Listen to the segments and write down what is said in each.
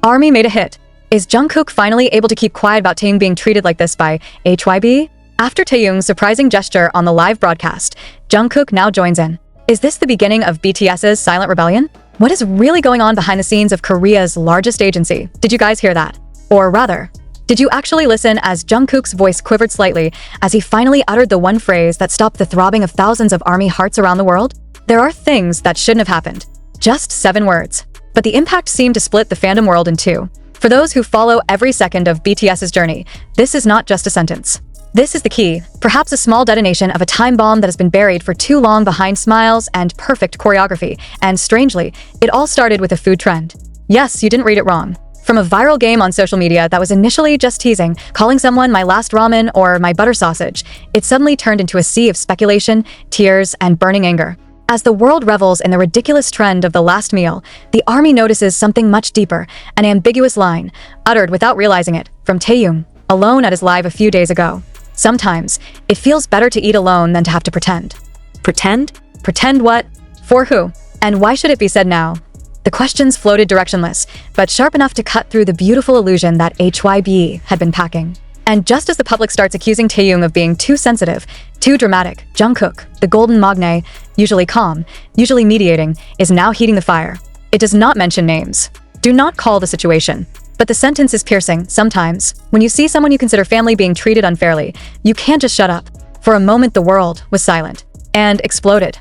ARMY made a hit. Is Jungkook finally able to keep quiet about Taehyung being treated like this by HYBE? After Taehyung's surprising gesture on the live broadcast, Jungkook now joins in. Is this the beginning of BTS's silent rebellion? What is really going on behind the scenes of Korea's largest agency? Did you guys hear that? Or rather, did you actually listen as Jungkook's voice quivered slightly as he finally uttered the one phrase that stopped the throbbing of thousands of ARMY hearts around the world? There are things that shouldn't have happened. Just 7 words. But the impact seemed to split the fandom world in two. For those who follow every second of BTS's journey, this is not just a sentence. This is the key, perhaps a small detonation of a time bomb that has been buried for too long behind smiles and perfect choreography, and strangely, it all started with a food trend. Yes, you didn't read it wrong. From a viral game on social media that was initially just teasing, calling someone my last ramen or my butter sausage, it suddenly turned into a sea of speculation, tears, and burning anger. As the world revels in the ridiculous trend of the last meal, the ARMY notices something much deeper, an ambiguous line, uttered without realizing it, from Taehyung, alone at his live a few days ago. Sometimes, it feels better to eat alone than to have to pretend. Pretend? Pretend what? For who? And why should it be said now? The questions floated directionless, but sharp enough to cut through the beautiful illusion that HYBE had been packing. And just as the public starts accusing Taehyung of being too sensitive, too dramatic, Jungkook, the golden magne, usually calm, usually mediating, is now heating the fire. It does not mention names. Do not call the situation. But the sentence is piercing, sometimes. When you see someone you consider family being treated unfairly, you can't just shut up. For a moment the world was silent. And exploded.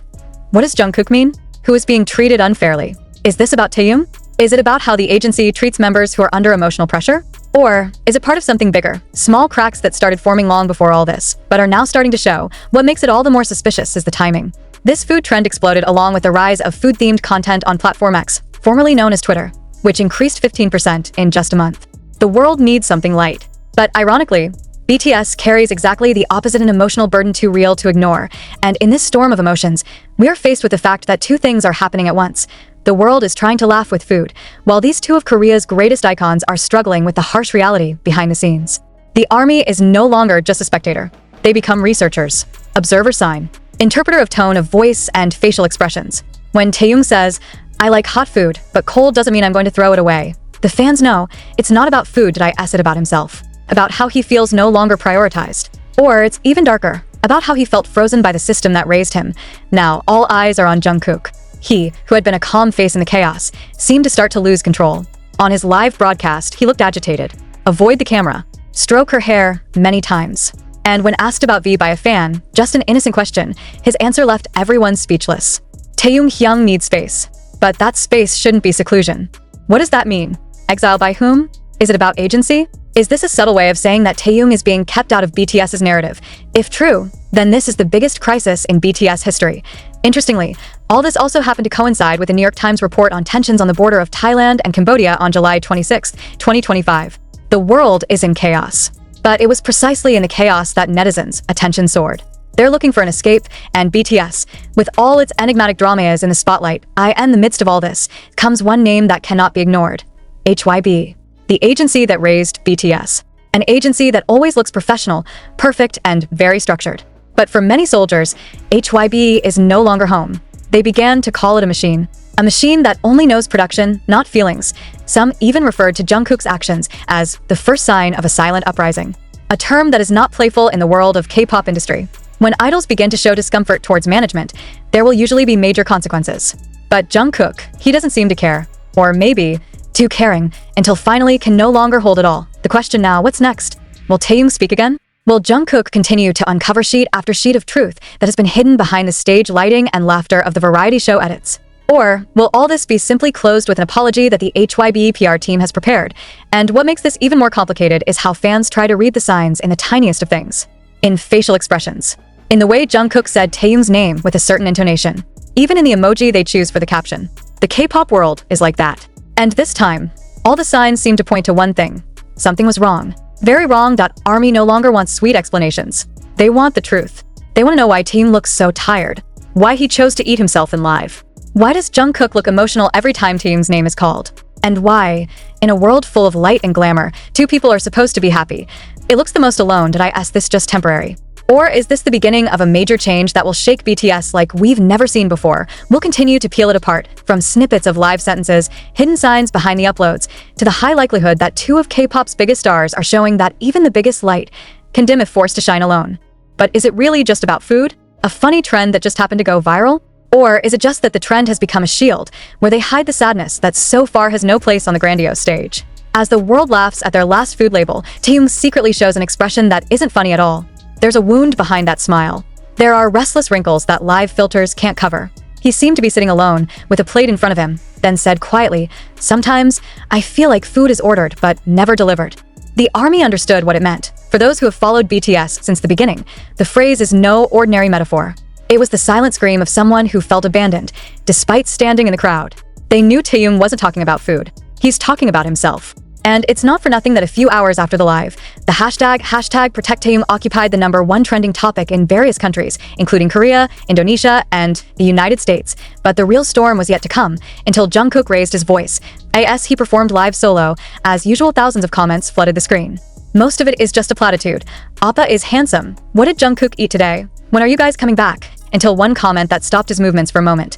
What does Jungkook mean? Who is being treated unfairly? Is this about Taehyung? Is it about how the agency treats members who are under emotional pressure? Or is it part of something bigger? Small cracks that started forming long before all this, but are now starting to show. What makes it all the more suspicious is the timing. This food trend exploded along with the rise of food-themed content on Platform X, formerly known as Twitter, which increased 15% in just a month. The world needs something light. But ironically, BTS carries exactly the opposite, an emotional burden too real to ignore. And in this storm of emotions, we are faced with the fact that two things are happening at once. The world is trying to laugh with food, while these two of Korea's greatest icons are struggling with the harsh reality behind the scenes. The ARMY is no longer just a spectator. They become researchers, observer sign, interpreter of tone of voice and facial expressions. When Taehyung says, "I like hot food, but cold doesn't mean I'm going to throw it away," the fans know it's not about food, did I ask it about himself, about how he feels no longer prioritized. Or it's even darker, about how he felt frozen by the system that raised him. Now, all eyes are on Jungkook. He, who had been a calm face in the chaos, seemed to start to lose control. On his live broadcast, he looked agitated. Avoid the camera. Stroke her hair many times. And when asked about V by a fan, just an innocent question, his answer left everyone speechless. Taehyung needs space. But that space shouldn't be seclusion. What does that mean? Exile by whom? Is it about agency? Is this a subtle way of saying that Taehyung is being kept out of BTS's narrative? If true, then this is the biggest crisis in BTS history. Interestingly, all this also happened to coincide with the New York Times report on tensions on the border of Thailand and Cambodia on July 26, 2025. The world is in chaos. But it was precisely in the chaos that netizens' attention soared. They're looking for an escape, and BTS, with all its enigmatic dramas in the spotlight, in the midst of all this, comes one name that cannot be ignored. HYBE. The agency that raised BTS. An agency that always looks professional, perfect, and very structured. But for many soldiers, HYBE is no longer home. They began to call it a machine. A machine that only knows production, not feelings. Some even referred to Jungkook's actions as the first sign of a silent uprising. A term that is not playful in the world of K-pop industry. When idols begin to show discomfort towards management, there will usually be major consequences. But Jungkook, he doesn't seem to care. Or maybe, too caring, until finally can no longer hold it all. The question now, what's next? Will Taehyung speak again? Will Jungkook continue to uncover sheet after sheet of truth that has been hidden behind the stage lighting and laughter of the variety show edits? Or will all this be simply closed with an apology that the HYBE PR team has prepared? And what makes this even more complicated is how fans try to read the signs in the tiniest of things. In facial expressions. In the way Jungkook said Taehyung's name with a certain intonation. Even in the emoji they choose for the caption. The K-pop world is like that. And this time, all the signs seem to point to one thing. Something was wrong. Very wrong. ARMY no longer wants sweet explanations. They want the truth. They want to know why Taehyung looks so tired. Why he chose to eat himself in live. Why does Jungkook look emotional every time Taehyung's name is called? And why, in a world full of light and glamour, two people are supposed to be happy, it looks the most alone. Did I ask this just temporary? Or is this the beginning of a major change that will shake BTS like we've never seen before? We'll continue to peel it apart, from snippets of live sentences, hidden signs behind the uploads, to the high likelihood that two of K-pop's biggest stars are showing that even the biggest light can dim if forced to shine alone. But is it really just about food? A funny trend that just happened to go viral? Or is it just that the trend has become a shield, where they hide the sadness that so far has no place on the grandiose stage? As the world laughs at their last food label, Taehyung secretly shows an expression that isn't funny at all. There's a wound behind that smile. There are restless wrinkles that live filters can't cover. He seemed to be sitting alone, with a plate in front of him, then said quietly, "Sometimes, I feel like food is ordered, but never delivered." The ARMY understood what it meant. For those who have followed BTS since the beginning, the phrase is no ordinary metaphor. It was the silent scream of someone who felt abandoned, despite standing in the crowd. They knew Taehyung wasn't talking about food. He's talking about himself. And it's not for nothing that a few hours after the live, the hashtag #ProtectTaehyung occupied the #1 trending topic in various countries, including Korea, Indonesia, and the United States. But the real storm was yet to come, until Jungkook raised his voice. As he performed live solo, as usual thousands of comments flooded the screen. Most of it is just a platitude. "Appa is handsome. What did Jungkook eat today? When are you guys coming back?" Until one comment that stopped his movements for a moment.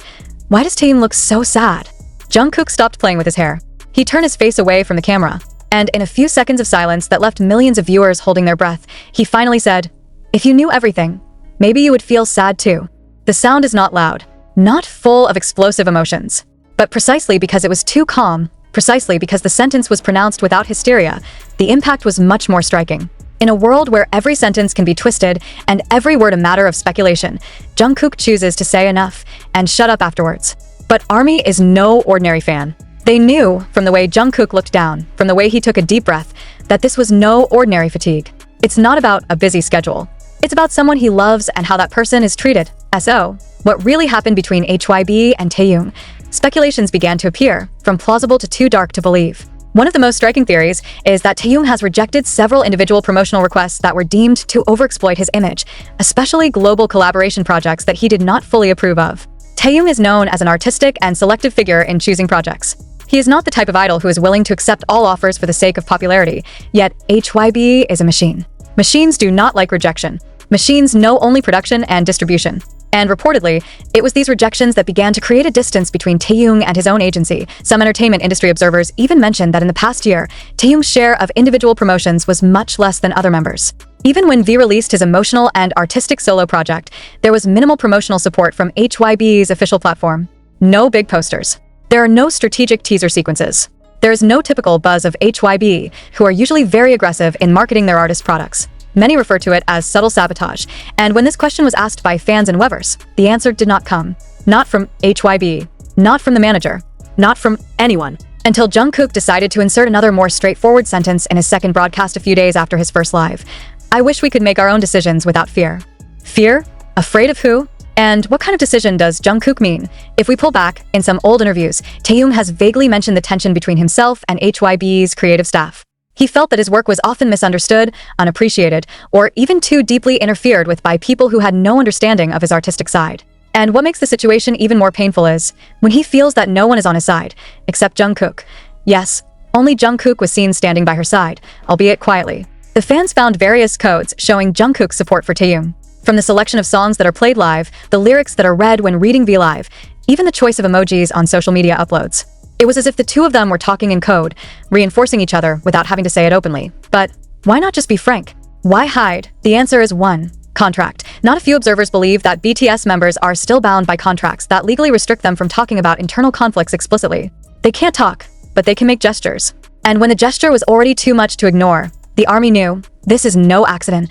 "Why does Taehyung look so sad?" Jungkook stopped playing with his hair. He turned his face away from the camera, and in a few seconds of silence that left millions of viewers holding their breath, he finally said, "If you knew everything, maybe you would feel sad too." The sound is not loud, not full of explosive emotions, but precisely because it was too calm, precisely because the sentence was pronounced without hysteria, the impact was much more striking. In a world where every sentence can be twisted and every word a matter of speculation, Jungkook chooses to say enough and shut up afterwards. But ARMY is no ordinary fan. They knew, from the way Jungkook looked down, from the way he took a deep breath, that this was no ordinary fatigue. It's not about a busy schedule. It's about someone he loves and how that person is treated. So, what really happened between HYBE and Taehyung? Speculations began to appear, from plausible to too dark to believe. One of the most striking theories is that Taehyung has rejected several individual promotional requests that were deemed to overexploit his image, especially global collaboration projects that he did not fully approve of. Taehyung is known as an artistic and selective figure in choosing projects. He is not the type of idol who is willing to accept all offers for the sake of popularity, yet HYBE is a machine. Machines do not like rejection. Machines know only production and distribution. And reportedly, it was these rejections that began to create a distance between Taehyung and his own agency. Some entertainment industry observers even mentioned that in the past year, Taehyung's share of individual promotions was much less than other members. Even when V released his emotional and artistic solo project, there was minimal promotional support from HYBE's official platform. No big posters. There are no strategic teaser sequences. There is no typical buzz of HYBE, who are usually very aggressive in marketing their artist products. Many refer to it as subtle sabotage, and when this question was asked by fans and Wevers, the answer did not come. Not from HYBE, not from the manager, not from anyone. Until Jungkook decided to insert another more straightforward sentence in his second broadcast a few days after his first live. "I wish we could make our own decisions without fear." Fear? Afraid of who? And what kind of decision does Jungkook mean? If we pull back, in some old interviews, Taehyung has vaguely mentioned the tension between himself and HYBE's creative staff. He felt that his work was often misunderstood, unappreciated, or even too deeply interfered with by people who had no understanding of his artistic side. And what makes the situation even more painful is when he feels that no one is on his side, except Jungkook. Yes, only Jungkook was seen standing by her side, albeit quietly. The fans found various codes showing Jungkook's support for Taehyung. From the selection of songs that are played live, the lyrics that are read when reading V Live, even the choice of emojis on social media uploads. It was as if the two of them were talking in code, reinforcing each other without having to say it openly. But why not just be frank? Why hide? The answer is one: contract. Not a few observers believe that BTS members are still bound by contracts that legally restrict them from talking about internal conflicts explicitly. They can't talk, but they can make gestures. And when the gesture was already too much to ignore, the ARMY knew this is no accident.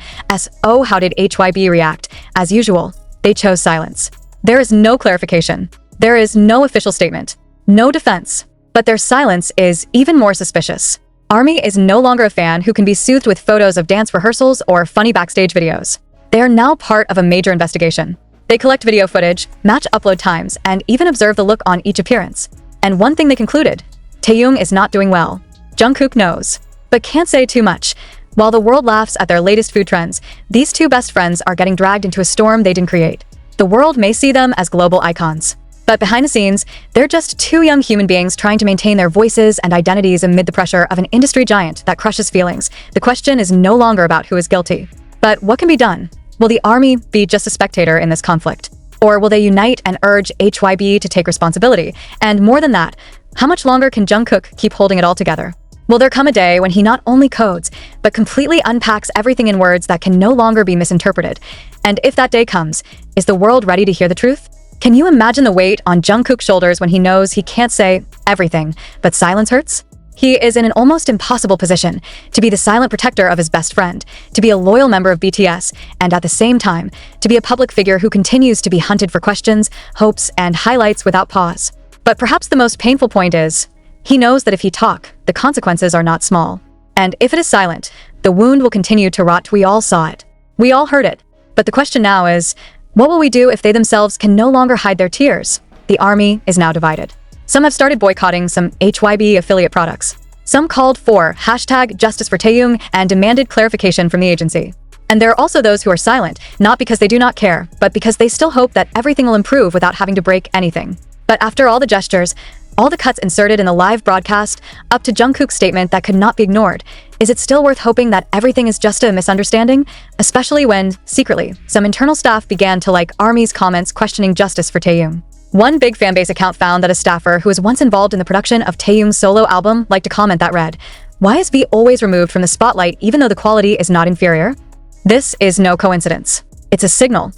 How did HYBE react? As usual, they chose silence. There is no clarification. There is no official statement. No defense. But their silence is even more suspicious. ARMY is no longer a fan who can be soothed with photos of dance rehearsals or funny backstage videos. They are now part of a major investigation. They collect video footage, match upload times, and even observe the look on each appearance. And one thing they concluded: Taehyung is not doing well. Jungkook knows, but can't say too much. While the world laughs at their latest food trends, these two best friends are getting dragged into a storm they didn't create. The world may see them as global icons, but behind the scenes, they're just two young human beings trying to maintain their voices and identities amid the pressure of an industry giant that crushes feelings. The question is no longer about who is guilty, but what can be done. Will the army be just a spectator in this conflict? Or will they unite and urge HYBE to take responsibility? And more than that, how much longer can Jungkook keep holding it all together? Will there come a day when he not only codes, but completely unpacks everything in words that can no longer be misinterpreted? And if that day comes, is the world ready to hear the truth? Can you imagine the weight on Jungkook's shoulders when he knows he can't say everything, but silence hurts? He is in an almost impossible position to be the silent protector of his best friend, to be a loyal member of BTS, and at the same time, to be a public figure who continues to be hunted for questions, hopes, and highlights without pause. But perhaps the most painful point is, he knows that if he talk, the consequences are not small. And if it is silent, the wound will continue to rot. We all saw it. We all heard it. But the question now is, what will we do if they themselves can no longer hide their tears? The army is now divided. Some have started boycotting some HYBE affiliate products. Some called for #Justice for Taehyung and demanded clarification from the agency. And there are also those who are silent, not because they do not care, but because they still hope that everything will improve without having to break anything. But after all the gestures, all the cuts inserted in the live broadcast, up to Jungkook's statement that could not be ignored, is it still worth hoping that everything is just a misunderstanding? Especially when, secretly, some internal staff began to like ARMY's comments questioning justice for Taehyung. One big fanbase account found that a staffer who was once involved in the production of Taehyung's solo album liked a comment that read, "Why is V always removed from the spotlight even though the quality is not inferior?" This is no coincidence. It's a signal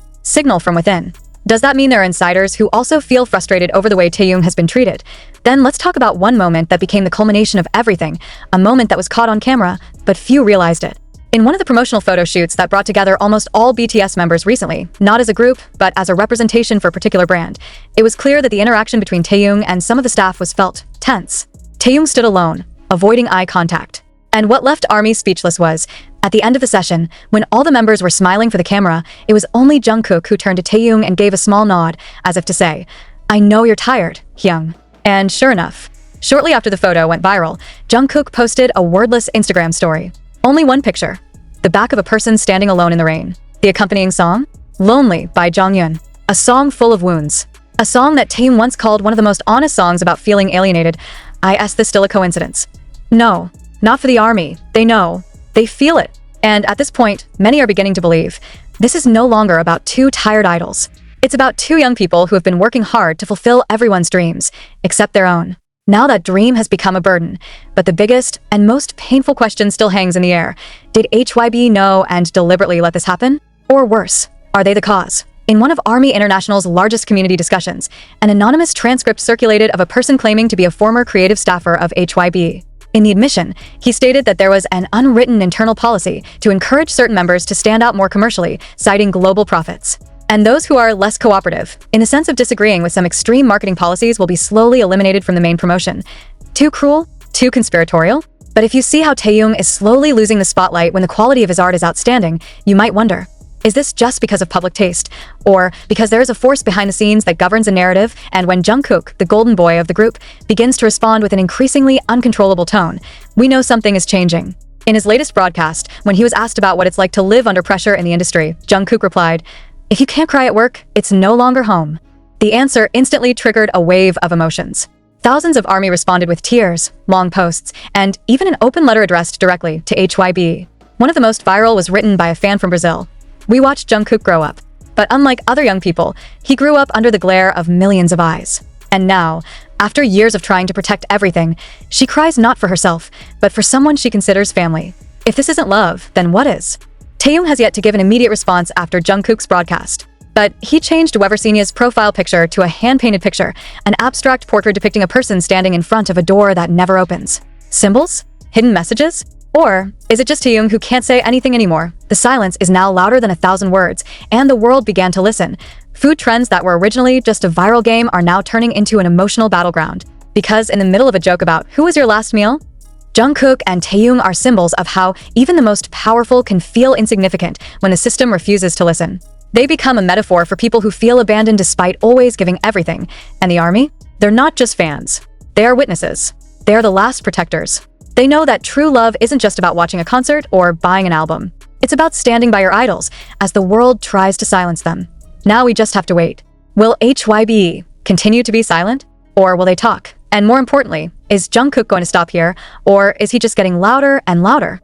from within. Does that mean there are insiders who also feel frustrated over the way Taehyung has been treated? Then let's talk about one moment that became the culmination of everything, a moment that was caught on camera, but few realized it. In one of the promotional photo shoots that brought together almost all BTS members recently, not as a group, but as a representation for a particular brand, it was clear that the interaction between Taehyung and some of the staff was felt tense. Taehyung stood alone, avoiding eye contact. And what left ARMY speechless was, at the end of the session, when all the members were smiling for the camera, it was only Jungkook who turned to Taehyung and gave a small nod, as if to say, "I know you're tired, Hyung." And sure enough, shortly after the photo went viral, Jungkook posted a wordless Instagram story. Only one picture. The back of a person standing alone in the rain. The accompanying song? Lonely by Jonghyun. A song full of wounds. A song that Taehyung once called one of the most honest songs about feeling alienated. I ask this still a coincidence? No, not for the ARMY. They know. They feel it. And at this point, many are beginning to believe this is no longer about two tired idols. It's about two young people who have been working hard to fulfill everyone's dreams, except their own. Now that dream has become a burden, but the biggest and most painful question still hangs in the air. Did HYBE know and deliberately let this happen? Or worse, are they the cause? In one of ARMY International's largest community discussions, an anonymous transcript circulated of a person claiming to be a former creative staffer of HYBE. In the admission, he stated that there was an unwritten internal policy to encourage certain members to stand out more commercially, citing global profits. And those who are less cooperative, in the sense of disagreeing with some extreme marketing policies, will be slowly eliminated from the main promotion. Too cruel? Too conspiratorial? But if you see how Taehyung is slowly losing the spotlight when the quality of his art is outstanding, you might wonder, is this just because of public taste? Or because there is a force behind the scenes that governs a narrative, and when Jungkook, the golden boy of the group, begins to respond with an increasingly uncontrollable tone, we know something is changing. In his latest broadcast, when he was asked about what it's like to live under pressure in the industry, Jungkook replied, "If you can't cry at work, it's no longer home." The answer instantly triggered a wave of emotions. Thousands of ARMY responded with tears, long posts, and even an open letter addressed directly to HYBE. One of the most viral was written by a fan from Brazil. We watched Jungkook grow up, but unlike other young people, he grew up under the glare of millions of eyes. And now, after years of trying to protect everything, she cries not for herself, but for someone she considers family. If this isn't love, then what is? Taehyung has yet to give an immediate response after Jungkook's broadcast. But he changed Weversinya's profile picture to a hand-painted picture, an abstract portrait depicting a person standing in front of a door that never opens. Symbols? Hidden messages? Or is it just Taehyung who can't say anything anymore? The silence is now louder than 1,000 words, and the world began to listen. Food trends that were originally just a viral game are now turning into an emotional battleground. Because in the middle of a joke about who was your last meal, Jungkook and Taehyung are symbols of how even the most powerful can feel insignificant when the system refuses to listen. They become a metaphor for people who feel abandoned despite always giving everything. And the ARMY? They're not just fans. They are witnesses. They are the last protectors. They know that true love isn't just about watching a concert or buying an album. It's about standing by your idols as the world tries to silence them. Now we just have to wait. Will HYBE continue to be silent? Or will they talk? And more importantly, is Jungkook going to stop here? Or is he just getting louder and louder?